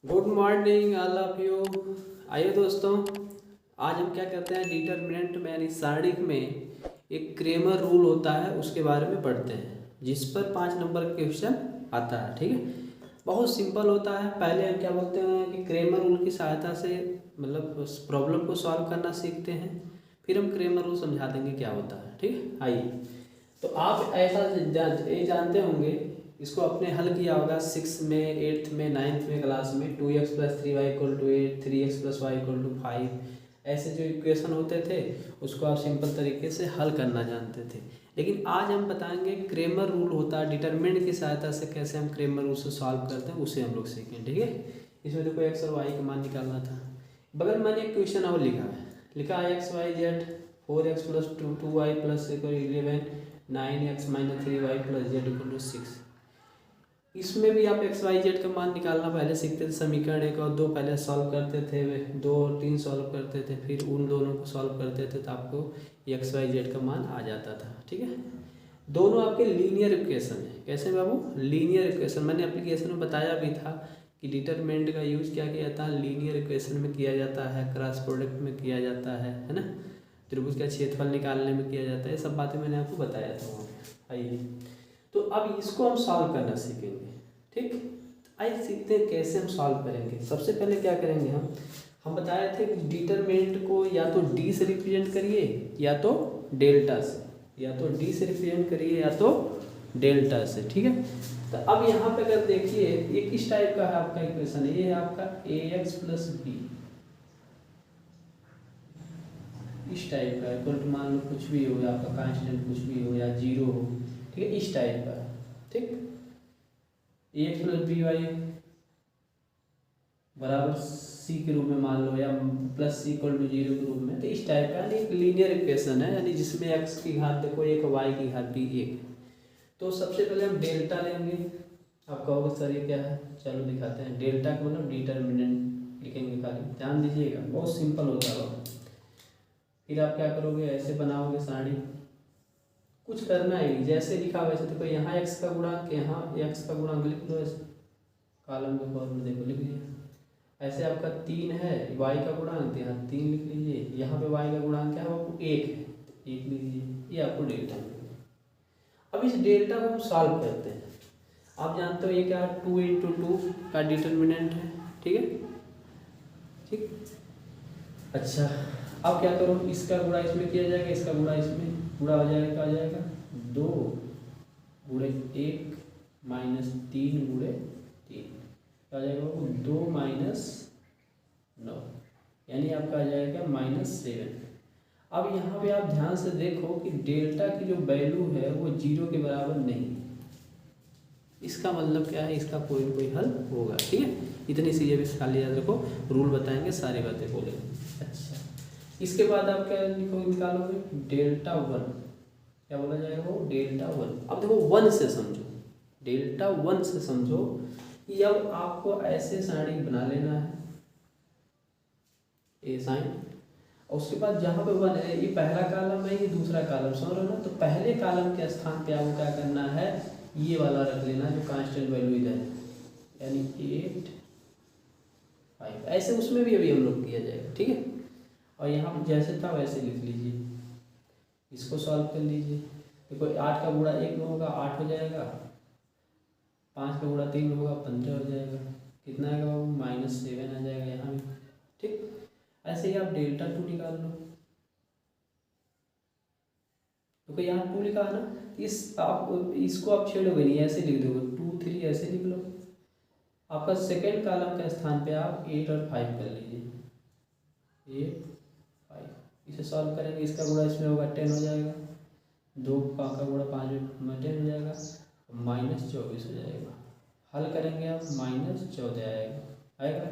Good morning all of you. आइए दोस्तों, आज हम क्या करते हैं, डिटर्मिनेंट में यानी सारणिक में एक क्रेमर रूल होता है उसके बारे में पढ़ते हैं, जिस पर 5 नंबर का क्वेश्चन आता है। ठीक है, बहुत सिंपल होता है। पहले हम क्या बोलते हैं कि क्रेमर रूल की सहायता से मतलब उस प्रॉब्लम को सॉल्व करना सीखते हैं, फिर हम क्रेमर रूल समझा देंगे क्या होता है। ठीक है, आइए। तो आप ऐसा ये जानते होंगे, इसको आपने हल किया होगा 6 में, 8th में, 9th में क्लास में। 2x+3y=8, 3x+y=5, ऐसे जो इक्वेशन होते थे उसको आप सिंपल तरीके से हल करना जानते थे। लेकिन आज हम बताएंगे क्रेमर रूल होता है, डिटरमिनेंट की सहायता से कैसे हम क्रेमर रूल से सॉल्व करते हैं उसे हम लोग सीखें। ठीक है, इसमें देखो x और y का मान निकालना था। बगल में मैंने एक क्वेश्चन और लिखा है x y z 4x+2y+11 9x-3y+z=6। इसमें भी आप एक्स वाई जेड का मान निकालना पहले सीखते थे। समीकरण 1 और 2 पहले सॉल्व करते थे, वे 2 और 3 सॉल्व करते थे, फिर उन दोनों को सॉल्व करते थे तो आपको एक्स वाई जेड का मान आ जाता था। ठीक है, दोनों आपके लीनियर इक्वेशन है। कैसे बाबू? Linear equation. मैंने एप्लीकेशन में बताया भी था कि डिटरमिनेंट का यूज क्या किया जाता है, लीनियर इक्वेशन में किया जाता है, क्रॉस प्रोडक्ट में किया जाता है ना, त्रिभुज का क्षेत्रफल निकालने में किया जाता है। ये सब बातें मैंने आपको बताया था वहाँ। आइए, तो अब इसको हम सॉल्व करना सीखेंगे। ठीक, आइए सीखते हैं कैसे हम सॉल्व करेंगे। सबसे पहले क्या करेंगे, हम बताए थे कि डिटरमिनेंट को या तो डी से रिप्रेजेंट करिए या तो डेल्टा से, या तो डी से रिप्रेजेंट करिए या तो डेल्टा से। ठीक है, तो अब यहाँ पे अगर देखिए ये किस टाइप का है आपका इक्वेशन है, ये है आपका ax+b, इस टाइप का इक्वल टू मान लो कुछ भी हो, आपका कांस्टेंट कुछ भी हो या जीरो हो। ठीक है, इस टाइप का। ठीक, ax+by बराबर सी के रूप में मान लो, या प्लस सी इक्वल टू 0 के रूप में। तो इस टाइप का यानी एक लीनियर इक्वेशन है, यानी जिसमें x की घात देखो 1, y की घात भी 1। तो सबसे पहले हम डेल्टा लेंगे। आप कहोगे सर ये क्या है, चलो दिखाते हैं। डेल्टा का मतलब डिटरमिनेंट लिखेंगे खाली, ध्यान दीजिएगा, बहुत सिंपल होता है। फिर आप क्या करोगे, ऐसे बनाओगे सारणी। कुछ करना है जैसे लिखा वैसे। देखो यहाँ x का गुणांक, यहाँ x का गुणांक लिख लो ऐसे, कॉलम के फॉर्म में देखो लिख लिया। ऐसे आपका 3 है, y का गुणांक यहाँ 3 लिख लीजिए। यहाँ पे y का गुणांक क्या है, आपको 1 है, 1 लिख लीजिए। ये आपको डेल्टा मिलेगा। अब इस डेल्टा को हम सॉल्व करते हैं। आप जानते हो ये क्या, 2 × 2 का डिटरमिनेंट है। ठीक है, ठीक। अच्छा, अब क्या करो, इसका गुणा इसमें किया जाएगा, इसका गुणा इसमें, गुणा हो जाएगा, आ जाएगा 2 × 1 - 3 × 3 आ जाएगा 2 - 9, यानी आपका आ जाएगा -7। अब यहाँ पे आप ध्यान से देखो कि डेल्टा की जो वैल्यू है वो 0 के बराबर नहीं। इसका मतलब क्या है, इसका कोई ना कोई हल होगा। ठीक है, इतनी सी ये भी खाली याद रखो, रूल बताएंगे, सारी बातें बोलेंगे। अच्छा, इसके बाद आप क्या निकालोगे, डेल्टा 1। क्या बोला जाएगा वो, डेल्टा 1। अब देखो 1 से समझो, डेल्टा 1 से समझो कि अब आपको ऐसे सारणी बना लेना है, ए साइन, और उसके बाद जहाँ पे 1 है, ये पहला कॉलम है, ये दूसरा कॉलम, समझ रहे हो ना। तो पहले कॉलम के स्थान पे आपको क्या करना है, ये वाला रख लेना जो कांस्टेंट वैल्यू इधर है, यानी 8 5। ऐसे उसमें भी अभी हम लोग किया जाएगा। ठीक है, और यहाँ पर जैसे था वैसे लिख लीजिए, इसको सॉल्व कर लीजिए। देखो 8 का गुणा 1 में होगा 8 हो जाएगा, 5 का गुणा 3 में होगा 15 हो जाएगा। कितना आएगा बाबू, -7 आ जाएगा यहाँ भी। ठीक, ऐसे ही आप डेल्टा 2 निकाल लो। तो यहाँ 2 लिखा है ना, इस आप इसको आप छेड़ोगे नहीं, ऐसे लिख दोगे 2 3, ऐसे लिख लो। आपका सेकेंड कॉलम के स्थान पे आप 8 और 5 कर लीजिए, 8 5। इसे सॉल्व करेंगे, इसका गुणा इसमें होगा 10 हो जाएगा, 2 का गुणा 5 में 10 हो जाएगा, -24 हो जाएगा। हल करेंगे आप, -14 आएगा।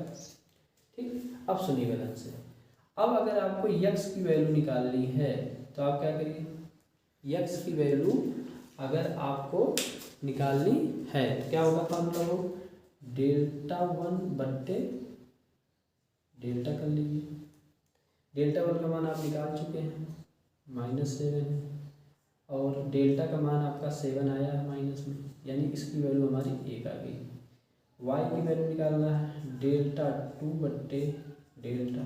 ठीक, अब सुनिए गलत से। अब अगर आपको x की वैल्यू निकालनी है तो आप क्या करिए, x की वैल्यू अगर आपको निकालनी है तो क्या होगा फॉर्मूला, वो डेल्टा 1 बट्टे डेल्टा कर लीजिए। डेल्टा 1 का मान आप निकाल चुके हैं, -7 है, और डेल्टा का मान आपका 7 आया है माइनस में, यानी इसकी वैल्यू हमारी 1 आ गई। y की वैल्यू निकालना है, डेल्टा 2 बट्टे डेल्टा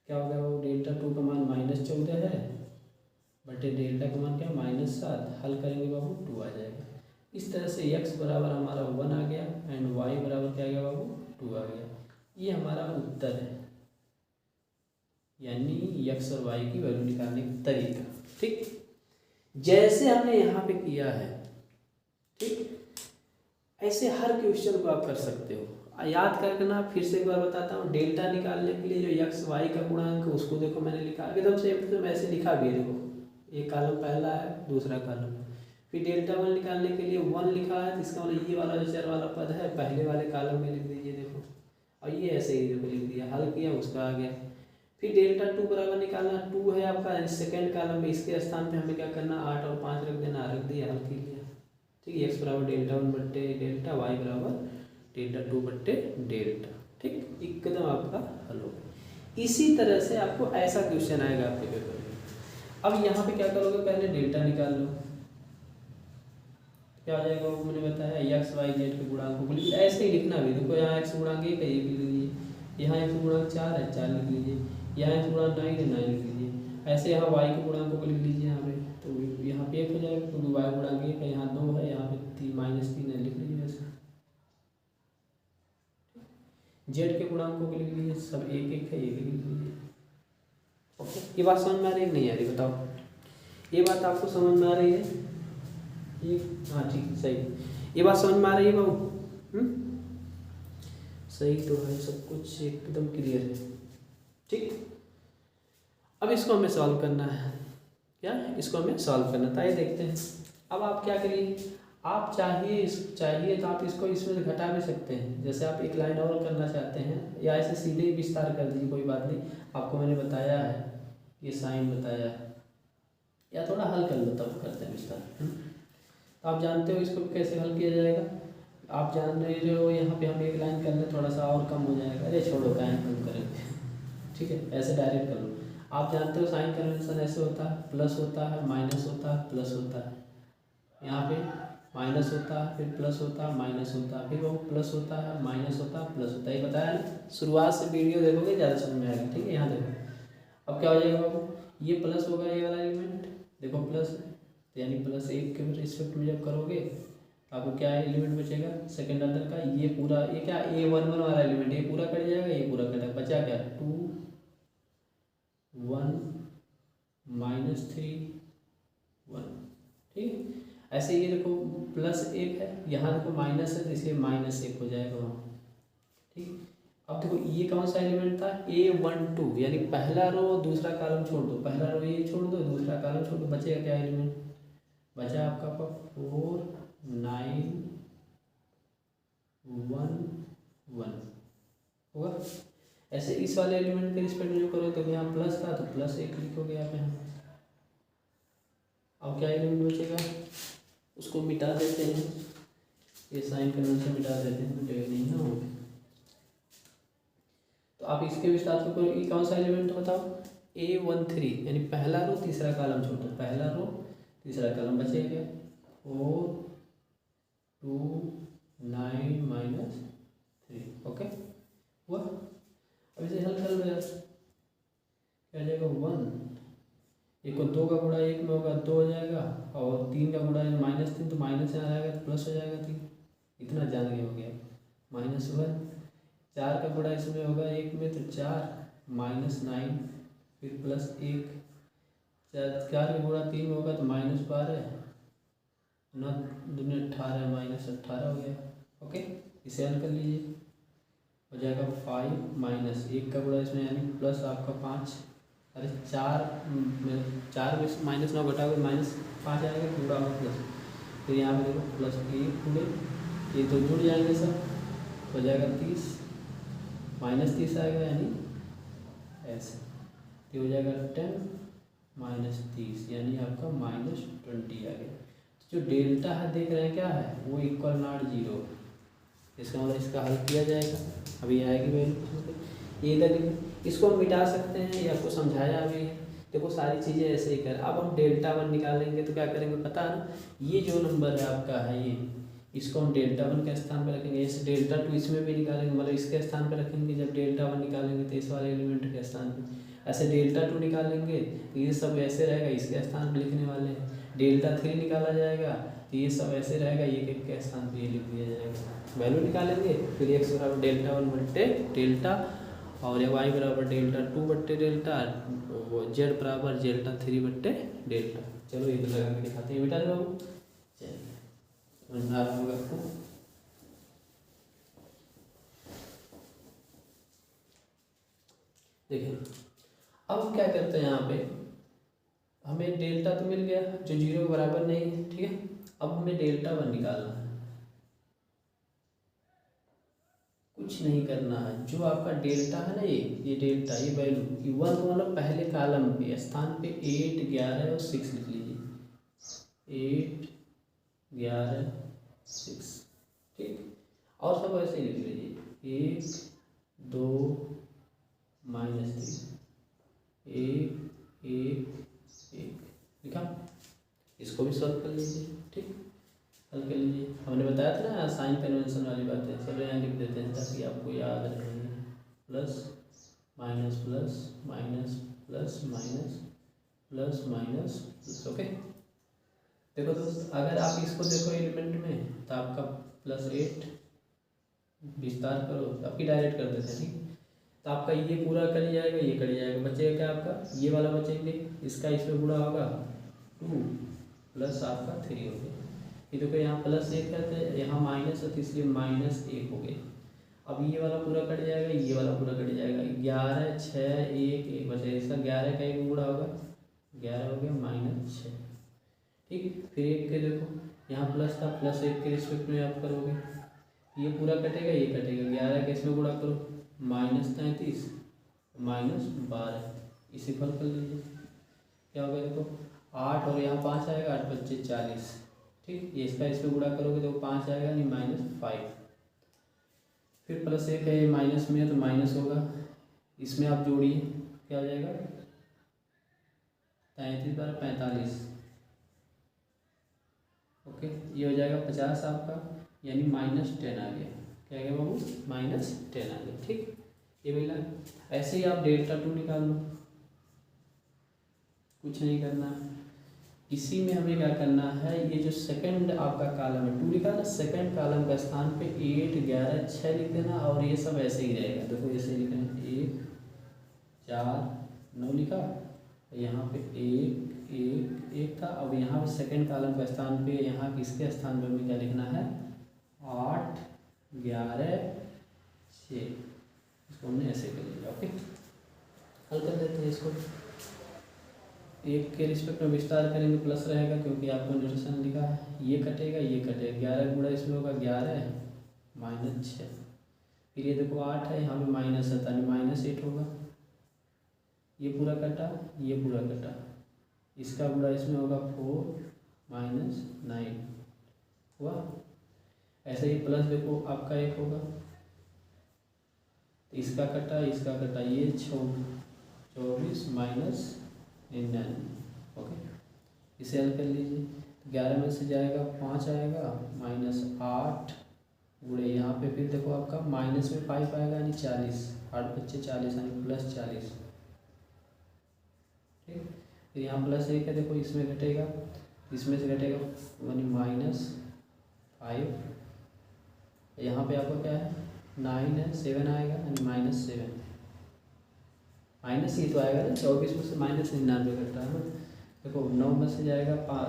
क्या हो गया वो, डेल्टा 2 का मान -14 है बटे डेल्टा का मान क्या -7, हल करेंगे बाबू 2 आ जाएगा। इस तरह से x बराबर हमारा 1 आ गया एंड y बराबर क्या आ गया बाबू 2 आ गया। ये हमारा उत्तर है, यानी x और y की वैल्यू निकालने का तरीका। ठीक, जैसे हमने यहाँ पे किया है, ठीक, ऐसे हर क्वेश्चन को आप कर सकते हो। याद करना, फिर से एक बार बताता हूँ, डेल्टा निकालने के लिए जो x y का गुणांक उसको देखो मैंने लिखा एकदम से, एकदम ऐसे लिखा भी है, देखो एक कॉलम पहला है दूसरा कॉलम, फिर डेल्टा 1 निकालने के लिए 1 लिखा है, तो इसका मतलब ये वाला जो चर वाला पद है पहले वाले कॉलम में लिख दीजिए, देखो, और ये ऐसे ही देखो लिख दिया, हल किया उसका आ गया। फिर डेल्टा 2 बराबर निकालना, 2 है आपका सेकेंड कॉलम में, इसके स्थान पे हमें क्या करना 8 और 5 रख देना, रख दिया, हल कर लिया। ठीक है, x बराबर डेल्टा 1 बट्टे डेल्टा, y बराबर डेल्टा 2 बट्टे डेल्टा। ठीक, एकदम आपका हल हो गया। इसी तरह से आपको ऐसा क्वेश्चन आएगा आपके पेपर में। अब यहाँ पे क्या करोगे, पहले डेल्टा निकाल लो, क्या आ जाएगा वो मैंने बताया, x y z के गुणांकों को ऐसे ही लिखना भी, देखो यहाँ x गुणांक 1 है 1 लिख लीजिए, यहाँ x गुणांक 4 है 4 लिख लीजिए, यहाँ x गुणांक 9 है 9 लिख लीजिए, ऐसे यहाँ y के गुणांकों को लिख लीजिए यहाँ पे, तो यहाँ पे 1 हो जाएगा क्योंकि y गुणांक 1 है, यहाँ 2 है, यहाँ पे -3 है, लिख लीजिए ऐसे। z के गुणांकों को लिख लीजिए, सब 1 1 है, 1 लिख लीजिए। ओके, ये बात समझ में आ रही है कि नहीं आ रही बताओ, ये बात आपको समझ में आ रही है? ये हाँ ठीक सही, ये बात समझ में आ रही है बाबू? सही तो है, सब कुछ एकदम क्लियर है। ठीक, अब इसको हमें सॉल्व करना है, क्या इसको हमें सॉल्व करना था, ये देखते हैं। अब आप क्या करिए, आप चाहिए तो आप इसको इसमें से घटा भी सकते हैं, जैसे आप एक लाइन और करना चाहते हैं, या ऐसे सीधे ही विस्तार कर दीजिए, कोई बात नहीं, आपको मैंने बताया है, ये साइन बताया है, या थोड़ा हल कर लो तब करते हैं विस्तार। आप जानते हो इसको कैसे हल किया जाएगा, आप जान रहे हो, यहाँ पे हम एक लाइन कर लें, थोड़ा सा और कम हो जाएगा, अरे छोड़ो काहे कम करेंगे। ठीक है, ऐसे डायरेक्ट कर लो। आप जानते हो साइन कन्वेंशन ऐसे होता है, प्लस होता है, माइनस होता है, प्लस होता है, यहाँ पे माइनस होता है, फिर प्लस होता है, माइनस होता है, फिर वो प्लस होता है, माइनस होता है, प्लस होता है, ये बताया ना, शुरुआत से वीडियो देखोगे ज़्यादा समझ में आएगा। ठीक है, यहाँ देखो अब क्या हो जाएगा बाबू, ये प्लस होगा, ये वाला एलिमेंट देखो प्लस है, यानी +1 के रिस्पेक्ट में जब करोगे आपको क्या एलिमेंट बचेगा सेकंड ऑर्डर का, ये पूरा, ये क्या a11 वाला एलिमेंट, ये पूरा कट जाएगा, ये पूरा कटा, बचा क्या 2 1 -3 1। ठीक, ऐसे ये देखो +1 है, यहाँ देखो माइनस है, तो इसलिए -1 हो जाएगा वहाँ। ठीक, अब देखो ये कौन सा एलिमेंट था, a12, यानी पहला रो दूसरा कॉलम छोड़ दो, पहला रो ये छोड़ दो, दूसरा कॉलम छोड़ दो, बचेगा क्या एलिमेंट, बचा आपका 4 9 1 1 होगा। ऐसे इस वाले एलिमेंट के रिस्पेक्ट में जो करो, तो यहाँ प्लस था तो +1 लिखोगे आप यहाँ। अब क्या एलिमेंट बचेगा, उसको मिटा देते हैं, ये साइन कन्वेंशन मिटा देते हैं, मिटेगा नहीं ना हो। तो आप इसके विस्तार को करो, ये कौन सा एलिमेंट बताओ, a13, यानी पहला रो तीसरा कॉलम छोड़ो, पहला रो तीसरा कॉलम बचेगा क्या 4 2 9 -3। ओके, हुआ। अब इसे हल कर लो यार, क्या हो जाएगा 1, एक को 2 का गुणा 1 में होगा 2 हो जाएगा, और 3 का गुणा -3 तो माइनस यहाँ आएगा तो प्लस हो जाएगा 3, इतना जान के हो गया। -1, 4 का गुणा इसमें होगा 1 में तो 4 -9 फिर +1, 4 का गुणा 3 में होगा तो -12 9 2 18 -18 हो गया। ओके, इसे हल कर लीजिए, हो जाएगा 5 -1 का गुणा इसमें यानी प्लस आपका 5, अरे 4 में -9 घटाओगे -5 आएगा, पूरा होगा प्लस, फिर यहाँ पे देखो +1 पूरे, ये तो जुड़ जाएंगे सब, हो जाएगा 30 -30 आएगा, यानी ऐसे, ये हो जाएगा 10 -30, यानी आपका -20 आ गया। जो डेल्टा है देख रहे हैं क्या है, वो =0, इसका मतलब इसका हल किया जाएगा, अभी आएगी वैल्यू, ये इधर इसको हम मिटा सकते हैं, ये आपको समझाया अभी है। देखो सारी चीज़ें ऐसे ही कर, अब हम डेल्टा 1 निकालेंगे तो क्या करेंगे पता है ना, ये जो नंबर है आपका है इसको हम डेल्टा वन के स्थान पर रखेंगे, इस डेल्टा टू इसमें भी निकालेंगे, मतलब इसके स्थान पर रखेंगे। जब डेल्टा वन निकालेंगे तो इस वाले एलिमेंट के स्थान पर, ऐसे डेल्टा टू निकालेंगे तो ये सब ऐसे रहेगा, इसके स्थान पर लिखने वाले हैं। डेल्टा थ्री निकाला जाएगा तो ये सब ऐसे रहेगा, ये के स्थान पर ये लिख दिया जाएगा। वैल्यू निकालेंगे, फिर एक्स बराबर डेल्टा वन बट्टे डेल्टा, और ये वाई बराबर डेल्टा टू बट्टे डेल्टा, जेड बराबर डेल्टा थ्री बट्टे डेल्टा। चलो ये तो लगा के दिखाते हैं बेटा बाबू, चलिए समझ में आ रहा होगा आपको। देखिए अब हम क्या करते हैं, यहाँ पे हमें डेल्टा तो मिल गया जो जीरो के बराबर नहीं है, ठीक है। अब हमें डेल्टा वन निकालना है, कुछ नहीं करना है। जो आपका डेल्टा है ना, ये डेल्टा, ये वैल्यू वन तो मतलब पहले कॉलम पे स्थान पे 8, 11 और 6 लिख लीजिए, 8, 11, 6, ठीक। और सब ऐसे ही लिख लीजिए, 1, 2, -3, 1, 1, 1 लिखा। इसको भी सॉल्व कर लीजिए, ठीक, हल कर लीजिए। हमने बताया था ना साइन कन्वेंशन वाली बातें, चलो यहाँ लिख देते हैं ताकि आपको याद रहे। Plus minus plus minus plus minus plus minus plus, okay. देखो दोस्त, अगर आप इसको देखो एलिमेंट में तो आपका +8 विस्तार करो तो आपकी डायरेक्ट कर देते हैं, ठीक। तो आपका ये पूरा कर जाएगा, ये कर जाएगा, बचेगा क्या आपका ये वाला बचेंगे, इसका इसमें गुणा होगा 2 प्लस आपका 3 हो गया। ये देखो यहाँ +1 करते हैं, यहाँ माइनस है तो इसलिए -1 हो गया। अब ये वाला पूरा कट जाएगा, ये वाला पूरा कट जाएगा, 11, 6, 1, 1 बचेगा, इसका 11 का एक गुणा होगा, 11 हो गया -6, ठीक। फिर एक के देखो यहाँ प्लस था, +1 के रिस्पेक्ट में आप करोगे, ये पूरा कटेगा, ये कटेगा, 11 के इसमें गुणा करो, -33 -12, इसे फल कर लीजिए, क्या होगा देखो 8 और यहाँ 5 आएगा, 8 × 5 = 40, ठीक। ये इसका इसमें गुणा करोगे तो 5 आएगा, नहीं -5। फिर +1 है, ये माइनस में है तो माइनस होगा, इसमें आप जोड़िए क्या हो जाएगा, 33 × 45, ओके। ये हो जाएगा 50 आपका, यानी -10 आ गया। क्या गया बाबू, -10 आ गया, ठीक। ये मिला। ऐसे ही आप डेल्टा टू निकाल लो, कुछ नहीं करना है। इसी में हमें क्या करना है, ये जो सेकंड आपका कॉलम है 2 लिखा ना, सेकंड कॉलम का स्थान पे 8, 11, 6 लिख देना, और ये सब ऐसे ही रहेगा। देखो ऐसे लिख रहे हैं, 1, 4, 9 लिखा, यहाँ पे 1, 1, 1 था। अब यहाँ पे सेकंड कॉलम का स्थान पे, यहाँ किसके स्थान पे हमें क्या लिखना है, 8, 11, 6, इसको हमने ऐसे कर लिया, ओके। हल कर देते हैं इसको, 1 के रिस्पेक्ट में विस्तार करेंगे, प्लस रहेगा क्योंकि आपको नोटेशन लिखा है, ये कटेगा, ये कटेगा, 11 गुणा इसमें होगा 11 -6, फिर ये देखो 8 है, यहाँ पे माइनस है यानी -8 होगा, ये पूरा कटा, ये पूरा कटा, इसका गुणा इसमें होगा 4 -9 हुआ। ऐसे ही प्लस देखो आपका 1 होगा, इसका कटा, इसका कटा, ये 24 -99, ओके। इसे हल कर लीजिए, 11 में से जाएगा 5 आएगा, -8 गुणे यहाँ पे, फिर देखो आपका माइनस में 5 आएगा यानी 40, 8 × 5 = 40 यानी +40, ठीक। फिर यहाँ +1 है, देखो इसमें घटेगा, इसमें से घटेगा यानी -5, यहाँ पे आपको क्या है 9 है, 7 आएगा यानी -7, माइनस ही तो आएगा ना, 24 में से -99 घटता है ना। देखो 9 में से जाएगा 4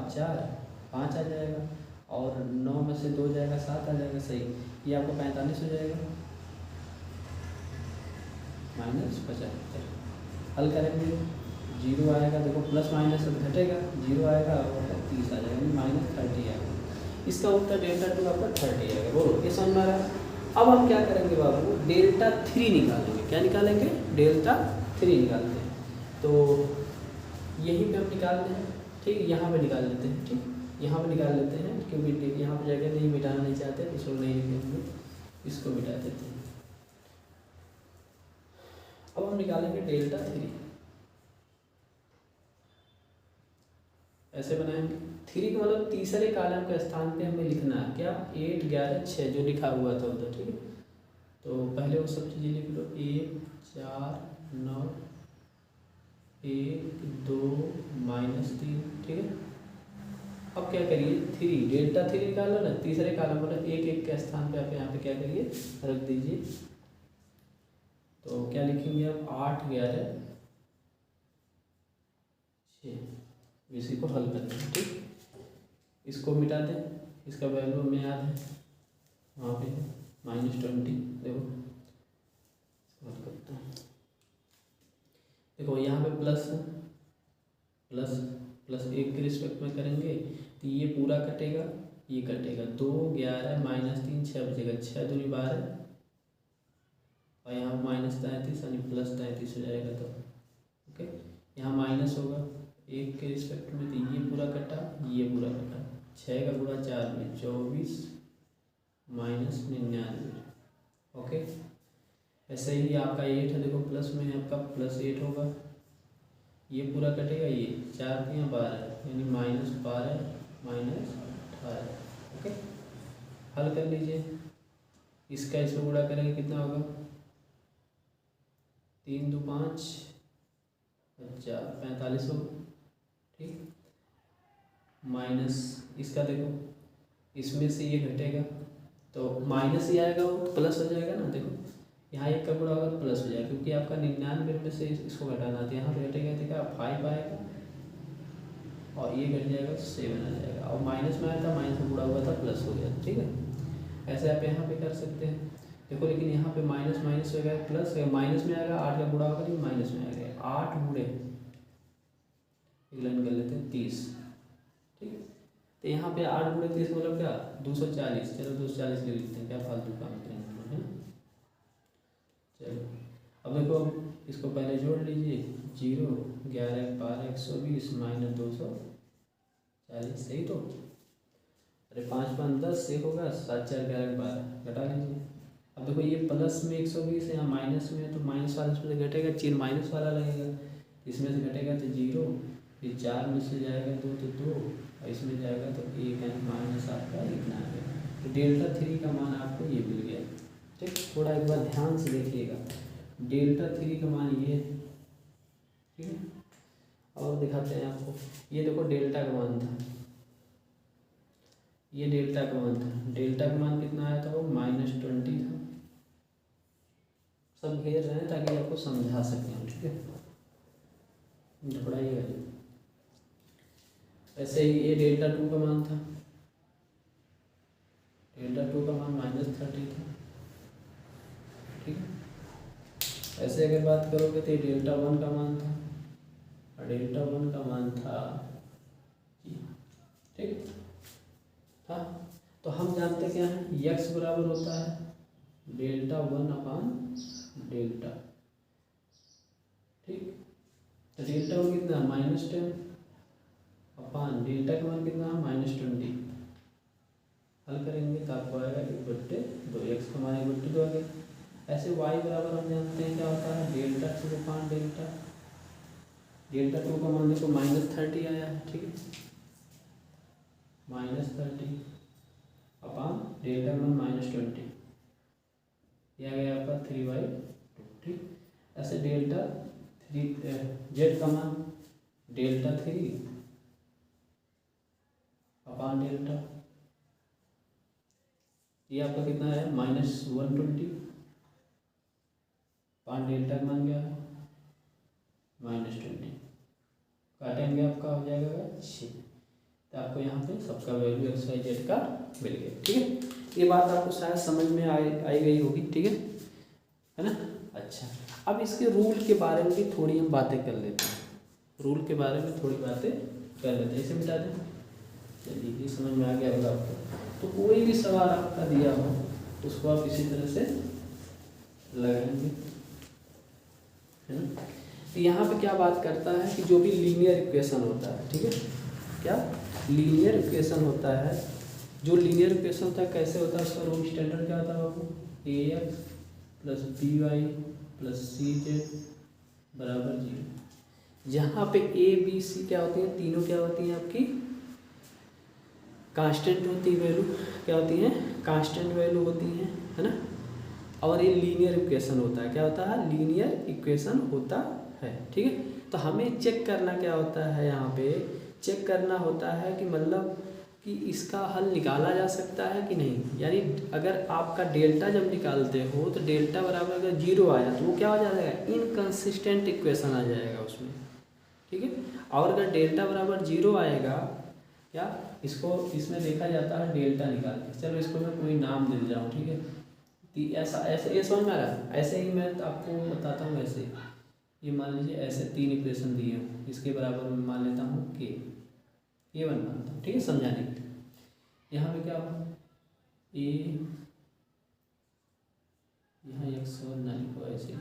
5 आ जाएगा, और 9 में से 2 जाएगा 7 आ जाएगा, सही। ये आपको 45 हो जाएगा, -75। हल करेंगे, 0 आएगा, देखो प्लस माइनस घटेगा, 0 आएगा और 30 आ जाएगा, -30 आएगा। इसका उत्तर डेल्टा टू आपका 30 आएगा। बोलो ये समझ में आ रहा है। अब हम क्या करेंगे बाबू, डेल्टा 3 निकालेंगे। क्या निकालेंगे, डेल्टा 3 निकालते हैं। तो यहीं पे हम निकालते हैं, ठीक, यहाँ पे निकाल लेते हैं, ठीक, यहाँ पे निकाल लेते हैं, क्योंकि यहाँ पे जगह नहीं मिटाना नहीं चाहते तो इसको नहीं लिखेंगे, इसको मिटा देते हैं। अब हम निकालेंगे डेल्टा 3, ऐसे बनाएंगे 3 का मतलब तीसरे कॉलम के स्थान पे हमें लिखना है क्या, 8 11 6 जो लिखा हुआ था उधर, ठीक है। तो पहले वो सब चीज़ें लिख लो, 1 4 9 1 2 -3, ठीक है। अब क्या करिए, 3 डेल्टा 3 निकालो ना, तीसरे कॉलम पर 1 1 के स्थान पे आप यहाँ पे क्या करिए, रख दीजिए। तो क्या लिखेंगे आप, 8 11 6, इसी को हल करते हैं, ठीक। इसको मिटा दें, इसका वैल्यू हमें याद है, वहाँ पे -20, देखो हल करते हैं। देखो यहाँ पे प्लस है, प्लस 1 के रिस्पेक्ट में करेंगे तो ये पूरा कटेगा, ये कटेगा, 2 11 -3 6 बचेगा, 6 दूनी 12 और यहाँ -33 यानी +33 हो जाएगा। तो ओके, यहाँ माइनस होगा 1 के रिस्पेक्ट में, तो ये पूरा कटा, ये पूरा कटा, 6 का गुणा 4 में 24 -99, ओके। ऐसे ही आपका 8 है, देखो प्लस में है आपका +8 होगा, ये पूरा कटेगा, ये 4 दिया 12 यानी -12 -18, ओके। हल कर लीजिए, इसका इसमें गुणा करेंगे कितना होगा, 3 2 5 45 होगा, ठीक। माइनस इसका देखो, इसमें से ये घटेगा तो माइनस ही आएगा, वो प्लस हो जाएगा ना, देखो यहाँ 1 का गुणा होगा प्लस हो जाएगा, क्योंकि आपका 99 में से इसको घटाना था, यहाँ पे घटेगा, देखा 5 आएगा और ये घट जाएगा 7 आ जाएगा, और माइनस में आया था, माइनस में गुणा हुआ था, प्लस हो गया, ठीक है। ऐसे आप यहाँ पे कर सकते हैं, देखो। लेकिन यहाँ पे माइनस हो गया, प्लस माइनस में आएगा, 8 का गुणा होगा, लेकिन माइनस में आएगा, 8 गुणे लाइन कर लेते हैं 30, ठीक है। तो यहाँ पे 8 गुणे 30 मतलब क्या, 240, चलो 240 ले लेते हैं, क्या फालतू काम करेंगे, है ना। चलो अब देखो, इसको पहले जोड़ लीजिए, 0 11 12 120 -240, सही तो। अरे 5 5 10 एक होगा, 7 4 11 12, घटा लीजिए। अब देखो ये प्लस में 120 है, यहाँ माइनस में है, तो माइनस वाला इसमें से घटेगा, चिन्ह माइनस वाला लगेगा, इसमें से घटेगा तो 0, फिर 4 में से जाएगा 2 तो 2, और इसमें जाएगा तो 1, यानी माइनस आपका इतना आ गया। तो डेल्टा 3 का मान आपको ये मिल गया, ठीक। थोड़ा एक बार ध्यान से देखिएगा, डेल्टा 3 का मान ये, ठीक है। और दिखाते हैं आपको, ये देखो डेल्टा का मान था, ये डेल्टा का मान था, डेल्टा का मान कितना आया था, वो -20 था। सब घेर रहे हैं ताकि आपको समझा सकें, ठीक है, पढ़ाइएगा। ऐसे ही ये डेल्टा 2 का मान था, डेल्टा 2 का मान -30 था, ठीक है। ऐसे अगर बात करोगे तो ये डेल्टा 1 का मान था, और डेल्टा 1 का मान था, ठीक था। तो हम जानते क्या है, x बराबर होता है डेल्टा 1/डेल्टा, ठीक। तो डेल्टा 1 कितना, -10 अपान डेल्टा का मान कितना है, -20। हल करेंगे तो आपको आएगा 1/2, x का मान 1/2 आ गया। ऐसे y बराबर हम जानते हैं क्या होता है, डेल्टा 2 अपान डेल्टा, डेल्टा 2 का मान देखो -30 आया है, ठीक है, -30 अपान डेल्टा का मान -20, यह आ गया आपका 3/2, ठीक। ऐसे डेल्टा 3 जेड का मान डेल्टा 3 अपान डेल्टा, ये आपका कितना है, -120 अपान डेल्टा का मान क्या है, -20, काटेंगे आपका हो जाएगा 6। तो आपको यहाँ पे सबका वैल्यू x y z का मिल गया, ठीक है। ये बात आपको शायद समझ में आई गई होगी, ठीक है ना। अच्छा, अब इसके रूल के बारे में भी थोड़ी हम बातें कर लेते हैं, रूल के बारे में थोड़ी बातें कर लेते हैं, इसे मिटा दें। चलिए, ये समझ में आ गया होगा आपको। तो कोई भी सवाल आपका दिया हो उसको आप इसी तरह से लगाएंगे, है ना। तो यहाँ पे क्या बात करता है कि जो भी लीनियर इक्वेशन होता है, ठीक है, क्या लीनियर इक्वेशन होता है, जो लीनियर इक्वेशन होता है कैसे होता है, उसका रूल स्टैंडर्ड क्या होता है बाबू, ax + by + cz = 0। जहाँ पे a b c क्या होती है, तीनों क्या होती हैं आपकी कांस्टेंट होती है वैल्यू, क्या होती है, कांस्टेंट वैल्यू होती है ना। और ये लीनियर इक्वेशन होता है, क्या होता है, लीनियर इक्वेशन होता है, ठीक है। तो हमें चेक करना क्या होता है, यहाँ पे चेक करना होता है कि मतलब कि इसका हल निकाला जा सकता है कि नहीं। यानी अगर आपका डेल्टा जब निकालते हो तो डेल्टा बराबर अगर 0 आया तो वो क्या हो जाएगा, इनकंसिस्टेंट इक्वेशन आ जाएगा उसमें, ठीक है। और अगर डेल्टा बराबर 0 आएगा, क्या इसको इसमें देखा जाता है डेल्टा निकाल के, चलो इसको मैं कोई नाम दे जाऊँ, ठीक है। ऐसा ऐसे ये समझ में आ रहा है, ऐसे ही मैं आपको बताता हूँ। ऐसे ये मान लीजिए ऐसे 3 इक्वेशन दिए हूँ, इसके बराबर मैं मान लेता हूँ A1 मानता हूँ, ठीक है, समझाने के लिए। यहाँ पे क्या होगा, ए यहाँ x1 ना लिखो, ऐसे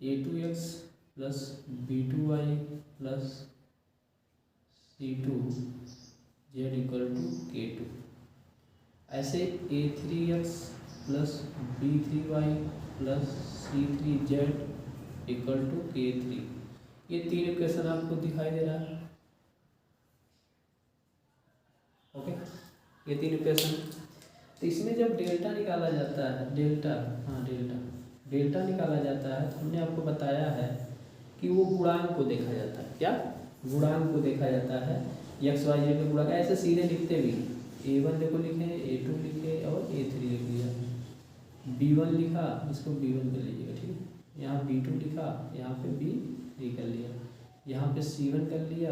a2x plus b2y plus c2z equal to k2, ऐसे a3x plus b3y plus c3z equal to k3। ये 3 इक्वेशन आपको दिखाई दे रहा है, ओके। ये 3 इक्वेशन, तो इसमें जब डेल्टा निकाला जाता है, डेल्टा निकाला जाता है, तो हमने आपको बताया है कि वो गुणांक को देखा जाता है, क्या गुणांक को देखा जाता है, एक्स वाई जेड के गुणांक। ऐसे सीधे लिखते भी, a1 देखो लिखे, a2 लिखे और a3 लिख लिया, b1 लिखा, इसको b1 कर लीजिएगा, ठीक है। यहाँ b2 लिखा, यहाँ पे b3 कर लिया, यहाँ पे c1 कर लिया,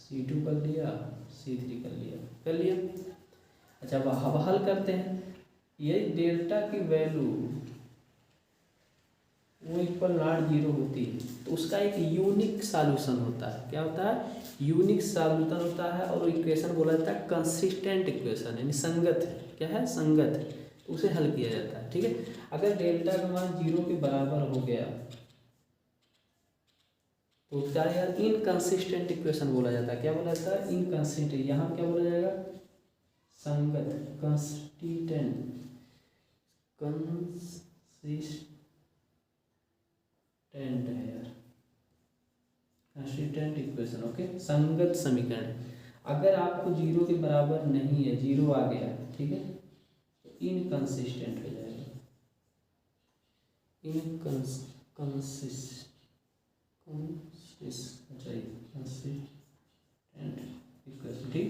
c2 कर लिया, c3 कर लिया। अच्छा, अब हल करते हैं। ये डेल्टा की वैल्यू वो इक्वल नॉट 0 होती है तो उसका एक यूनिक सॉल्यूशन होता है, क्या होता है, यूनिक सॉल्यूशन होता है। और इक्वेशन बोला जाता है कंसिस्टेंट इक्वेशन, यानी संगत है, क्या है, संगत है, तो उसे हल किया जाता है, ठीक है। अगर डेल्टा का मान 0 के बराबर हो गया तो क्या यार, इनकंसिस्टेंट इक्वेशन बोला जाता है, क्या बोला जाता है, इनकंसिस्टेंट। यहाँ क्या बोला जाएगा, संगत, कंसिस्टेंट, कंसिस्टेंट है यार, कंसिस्टेंट इक्वेशन, ओके, संगत समीकरण। अगर आपको 0 के बराबर नहीं है, 0 आ गया, ठीक है, तो इनकंसिस्टेंट हो जाएगा, ठीक,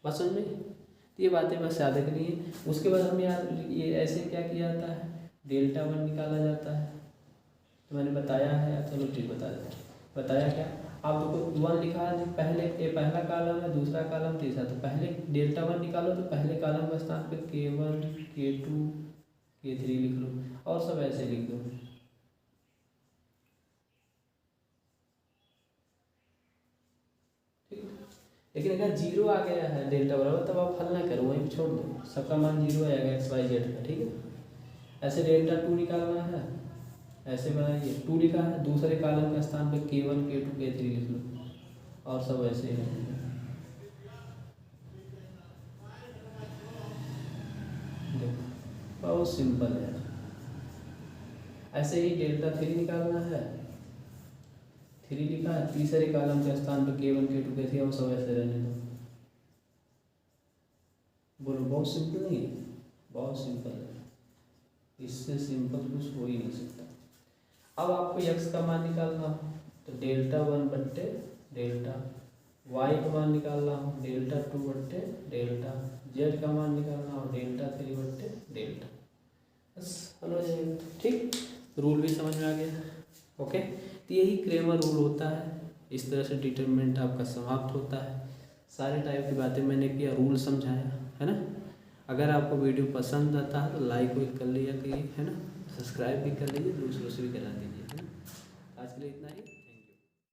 बस समझ में। तो ये बातें बस याद रखनी है। उसके बाद हम यार ये ऐसे क्या किया जाता है, डेल्टा 1 निकाला जाता है, तो मैंने बताया है, चलो ठीक बता देता हूँ। बताया क्या, आप देखो 1 लिखा है, पहले ये पहला कॉलम है, दूसरा कॉलम, तीसरा, तो पहले डेल्टा 1 निकालो तो पहले कॉलम के स्थान पे k1 k2 k3 लिख लो और सब ऐसे लिख दो। लेकिन अगर 0 आ गया है डेल्टा बराबर, तब आप हल ना करो, वहीं छोड़ दो, सबका मान 0 आएगा एक्स वाई जेड का, ठीक है। ऐसे डेल्टा 2 निकालना है, ऐसे बनाइए, 2 लिखा है, दूसरे कॉलम के स्थान पे k1 k2 k3 लिख लो और सब ऐसे ही। देखो बहुत सिंपल है। ऐसे ही डेल्टा 3 निकालना है, 3 लिखा है, तीसरे कॉलम के स्थान पे k1 k2 k3 और सब ऐसे रहने दो। बोलो बहुत सिंपल नहीं है, बहुत सिंपल है, इससे सिंपल कुछ हो ही नहीं सकता। अब आपको x का मान निकालना हो तो डेल्टा 1 बट्टे डेल्टा, y का मान निकालना हो डेल्टा 2 बट्टे डेल्टा, z का मान निकालना हो डेल्टा 3 बट्टे डेल्टा, बस हल हो जाएगा, ठीक। रूल भी समझ में आ गया, ओके। तो यही क्रेमर रूल होता है, इस तरह से डिटरमिनेंट आपका समाप्त होता है। सारे टाइप की बातें मैंने किया, रूल समझाया, है ना। अगर आपको वीडियो पसंद आता है तो लाइक भी कर लिया करिए, है ना, सब्सक्राइब भी कर लीजिए, दूसरों से भी करा दीजिए, है ना। आज के लिए इतना ही।